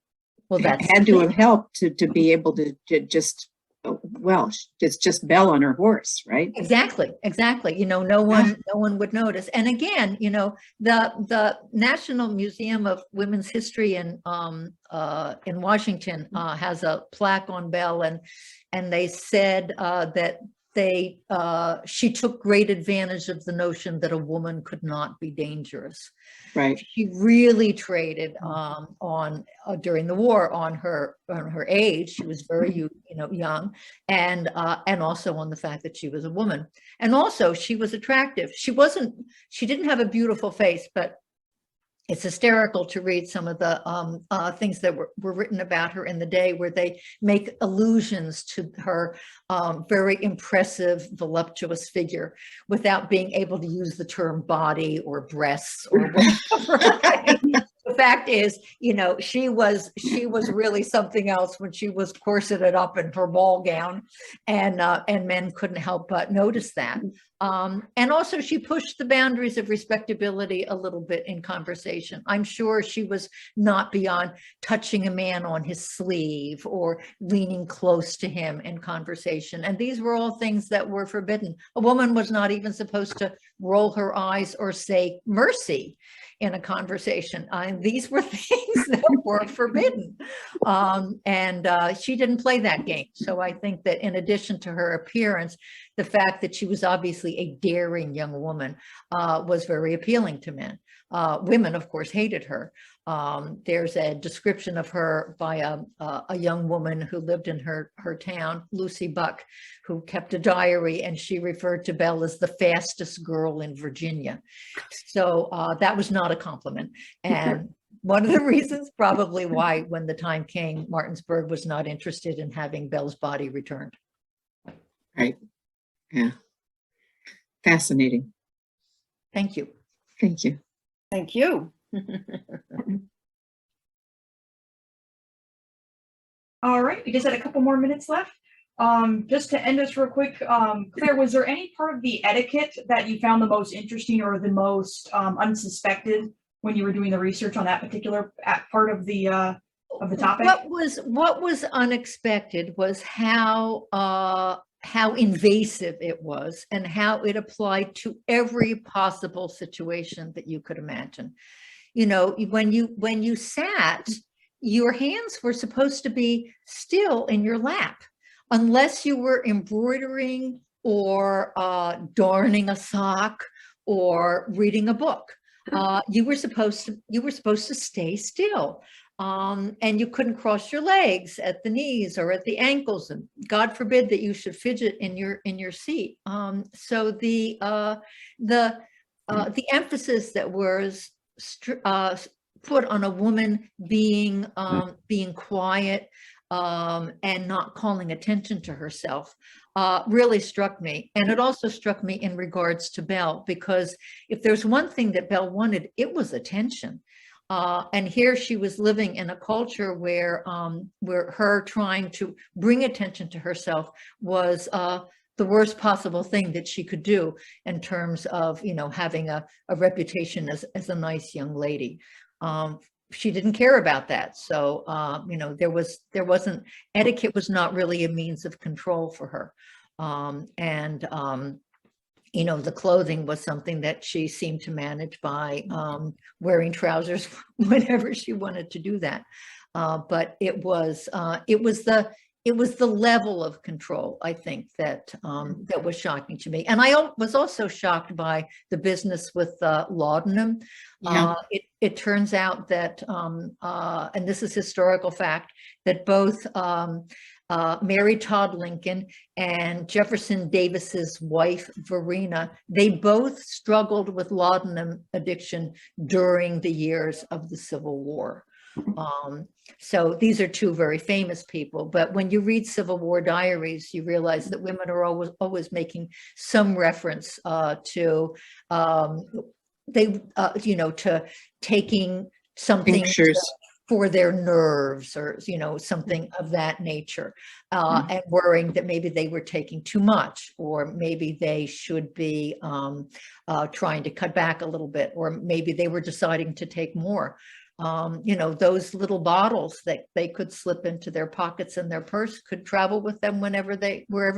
well, that had to have helped to be able to just, well, it's just Belle on her horse, right? Exactly. You know, no one would notice. And again, you know, the National Museum of Women's History in Washington has a plaque on Belle, and they said that she took great advantage of the notion that a woman could not be dangerous. Right. She really traded during the war on her age. She was very young, and also on the fact that she was a woman, and also she was attractive. She didn't have a beautiful face, but it's hysterical to read some of the things that were written about her in the day, where they make allusions to her very impressive, voluptuous figure without being able to use the term body or breasts or whatever. The fact is, you know, she was really something else when she was corseted up in her ball gown, and men couldn't help but notice that. And also she pushed the boundaries of respectability a little bit in conversation. I'm sure she was not beyond touching a man on his sleeve or leaning close to him in conversation. And these were all things that were forbidden. A woman was not even supposed to roll her eyes or say mercy in a conversation. These were things that were forbidden. And she didn't play that game. So I think that in addition to her appearance, the fact that she was obviously a daring young woman was very appealing to men. Women, of course, hated her. There's a description of her by a young woman who lived in her town, Lucy Buck, who kept a diary, and she referred to Belle as the fastest girl in Virginia. So that was not a compliment. And one of the reasons probably why, when the time came, Martinsburg was not interested in having Belle's body returned. Right. Yeah. Fascinating. Thank you. Thank you. Thank you. All right, we just had a couple more minutes left. Just to end us real quick, Claire, was there any part of the etiquette that you found the most interesting or the most unsuspected when you were doing the research on that particular part of the topic? What was unexpected was how invasive it was, and how it applied to every possible situation that you could imagine. You know, when you sat, your hands were supposed to be still in your lap, unless you were embroidering or darning a sock or reading a book. You were supposed to stay still. And you couldn't cross your legs at the knees or at the ankles, and God forbid that you should fidget in your seat. So the emphasis that was put on a woman being quiet and not calling attention to herself really struck me. And it also struck me in regards to Belle, because if there's one thing that Belle wanted, it was attention. And here she was living in a culture where her trying to bring attention to herself was the worst possible thing that she could do in terms of, you know, having a reputation as a nice young lady. She didn't care about that. So, you know, etiquette was not really a means of control for her. You know, the clothing was something that she seemed to manage by wearing trousers whenever she wanted to do that. But it was the level of control, I think, that was shocking to me. And I was also shocked by the business with laudanum. Yeah. It turns out that, and this is historical fact, that both Mary Todd Lincoln and Jefferson Davis's wife, Verena, they both struggled with laudanum addiction during the years of the Civil War. So these are two very famous people, but when you read Civil War diaries, you realize that women are always making some reference to to taking something Tinctures. for their nerves or, something of that nature, and worrying that maybe they were taking too much, or maybe they should be trying to cut back a little bit, or maybe they were deciding to take more. Those little bottles that they could slip into their pockets in their purse could travel with them wherever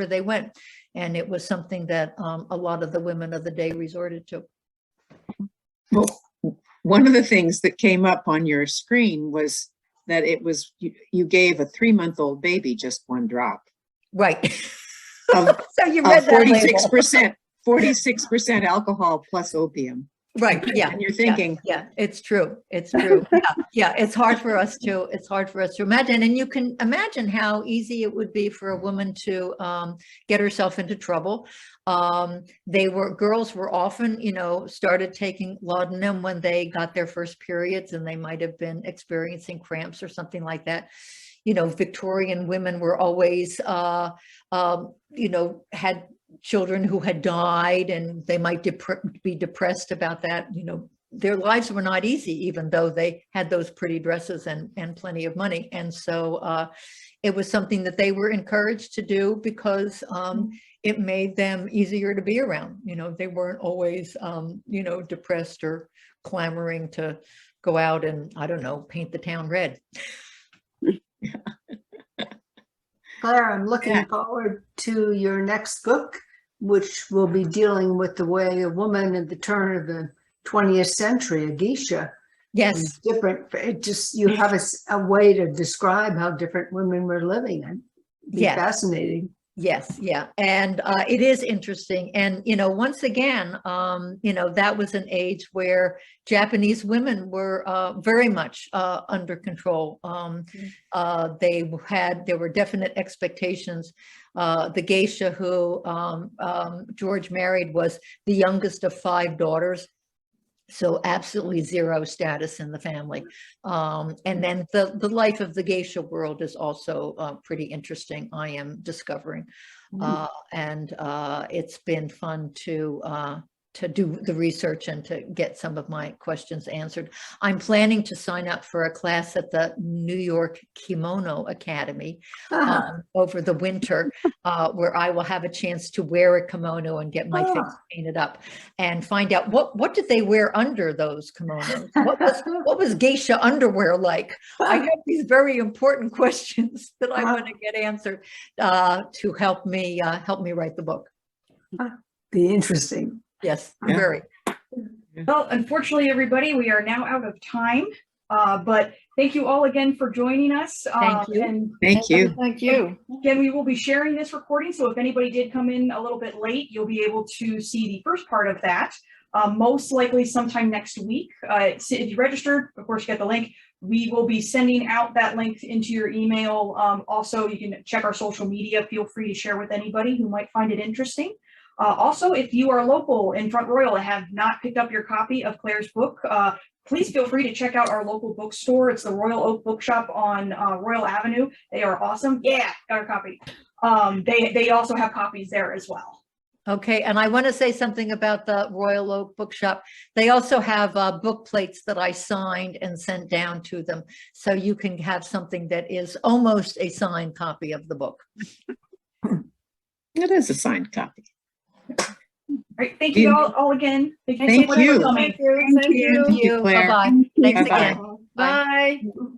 they went. And it was something that a lot of the women of the day resorted to. Well, one of the things that came up on your screen was that it was, you gave a 3-month-old baby just one drop. Right. So you read that 46% alcohol plus opium. Right. Yeah. And you're thinking, yeah, it's true. It's true. Yeah. It's hard for us to imagine. And you can imagine how easy it would be for a woman to get herself into trouble. Girls were often, started taking laudanum when they got their first periods, and they might have been experiencing cramps or something like that. Victorian women were always, had children who had died, and they might be depressed about that. Their lives were not easy, even though they had those pretty dresses and plenty of money. And so it was something that they were encouraged to do because it made them easier to be around. They weren't always, depressed or clamoring to go out and, I don't know, paint the town red. Claire, I'm looking forward to your next book, which will be dealing with the way a woman at the turn of the 20th century, a geisha, Yes. is different. It just, you have a way to describe how different women were living, and be fascinating. Yes, yeah. And it is interesting. And, once again, that was an age where Japanese women were very much under control. There were definite expectations. The geisha who George married was the youngest of 5 daughters. So absolutely zero status in the family. And then the life of the geisha world is also pretty interesting, I am discovering. And it's been fun to do the research and to get some of my questions answered. I'm planning to sign up for a class at the New York Kimono Academy over the winter, where I will have a chance to wear a kimono and get my face painted up and find out what did they wear under those kimonos? What was geisha underwear like? I have these very important questions that I want to get answered to help me write the book. Be interesting. Yes, very. Well, unfortunately, everybody, we are now out of time. But thank you all again for joining us. Thank you. And thank you. Thank you. again, we will be sharing this recording. So if anybody did come in a little bit late, you'll be able to see the first part of that. Most likely sometime next week. If you registered, of course, you get the link. We will be sending out that link into your email. Also, you can check our social media. Feel free to share with anybody who might find it interesting. Also, if you are local in Front Royal and have not picked up your copy of Claire's book, please feel free to check out our local bookstore. It's the Royal Oak Bookshop on Royal Avenue. They are awesome. Yeah, got a copy. They also have copies there as well. Okay, and I want to say something about the Royal Oak Bookshop. They also have book plates that I signed and sent down to them, so you can have something that is almost a signed copy of the book. It is a signed copy. All right, thank you all again. Thank so much you. for coming. Thank you. Thank you. Claire. Bye-bye. Thanks Bye-bye. again. Bye. Bye.